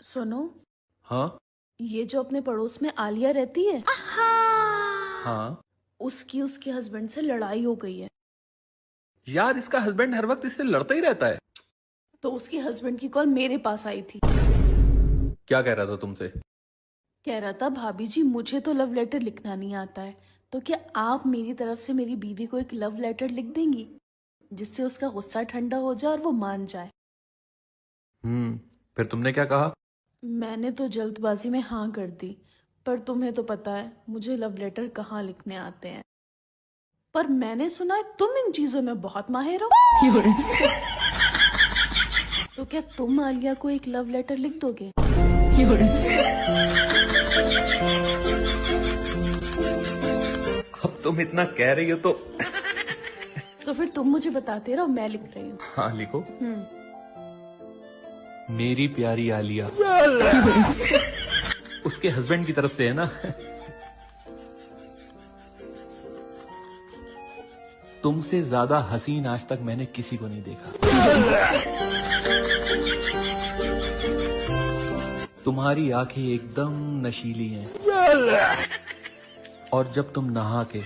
सुनो, हाँ। ये जो अपने पड़ोस में आलिया रहती है, हाँ उसकी उसके हस्बैंड से लड़ाई हो गई है। यार, इसका हस्बैंड हर वक्त इससे लड़ता ही रहता है। तो उसके हस्बैंड की कॉल मेरे पास आई थी। क्या कह रहा था तुमसे? कह रहा था, भाभी जी मुझे तो लव लेटर लिखना नहीं आता है, तो क्या आप मेरी तरफ से मेरी बीवी को एक लव लेटर लिख देंगी, जिससे उसका गुस्सा ठंडा हो जाए और वो मान जाए। फिर तुमने क्या कहा? मैंने तो जल्दबाजी में हाँ कर दी, पर तुम्हें तो पता है मुझे लव लेटर कहाँ लिखने आते हैं। पर मैंने सुना है तुम इन चीजों में बहुत माहिर हो। तो क्या तुम आलिया को एक लव लेटर लिख दोगे? अब तुम इतना कह रही हो तो तो फिर तुम मुझे बताते रहो, मैं लिख रही हूँ। हाँ, लिखो। हम्म। मेरी प्यारी आलिया। उसके हस्बैंड की तरफ से है ना? तुमसे ज्यादा हसीन आज तक मैंने किसी को नहीं देखा। तुम्हारी आंखें एकदम नशीली हैं, और जब तुम नहा के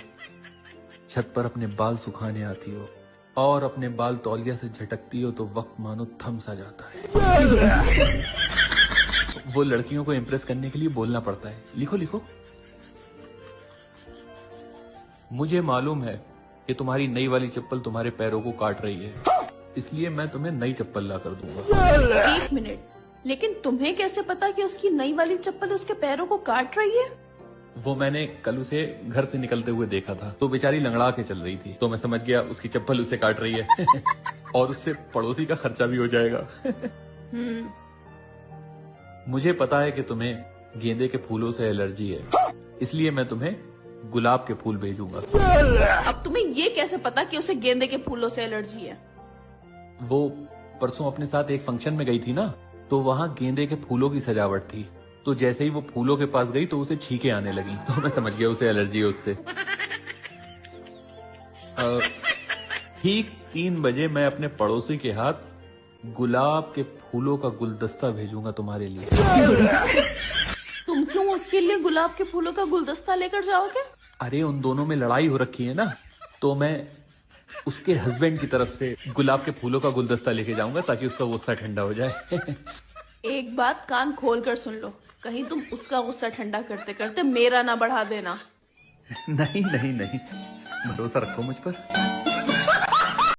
छत पर अपने बाल सुखाने आती हो और अपने बाल तौलिया से झटकती हो तो वक्त मानो थम सा जाता है। वो लड़कियों को इम्प्रेस करने के लिए बोलना पड़ता है। लिखो लिखो। मुझे मालूम है कि तुम्हारी नई वाली चप्पल तुम्हारे पैरों को काट रही है, इसलिए मैं तुम्हें नई चप्पल ला कर दूंगा। एक मिनट, लेकिन तुम्हें कैसे पता कि उसकी नई वाली चप्पल उसके पैरों को काट रही है? वो मैंने कल उसे घर से निकलते हुए देखा था, तो बेचारी लंगड़ा के चल रही थी, तो मैं समझ गया उसकी चप्पल उसे काट रही है। और उससे पड़ोसी का खर्चा भी हो जाएगा। मुझे पता है कि तुम्हें गेंदे के फूलों से एलर्जी है, इसलिए मैं तुम्हें गुलाब के फूल भेजूंगा। अब तुम्हें ये कैसे पता कि उसे गेंदे के फूलों से एलर्जी है? वो परसों अपने साथ एक फंक्शन में गई थी ना, तो वहां गेंदे के फूलों की सजावट थी, तो जैसे ही वो फूलों के पास गई तो उसे छींके आने लगी, तो मैं समझ गया उसे एलर्जी है उससे। ठीक 3 बजे मैं अपने पड़ोसी के हाथ गुलाब के फूलों का गुलदस्ता भेजूंगा तुम्हारे लिए। तुम क्यों उसके लिए गुलाब के फूलों का गुलदस्ता लेकर जाओगे? अरे, उन दोनों में लड़ाई हो रखी है ना, तो मैं उसके हस्बैंड की तरफ से गुलाब के फूलों का गुलदस्ता लेके जाऊंगा ताकि उसका गुस्सा ठंडा हो जाए। एक बात कान खोल कर सुन लो, कहीं तुम उसका गुस्सा ठंडा करते करते मेरा ना बढ़ा देना। नहीं नहीं नहीं, भरोसा रखो मुझ पर।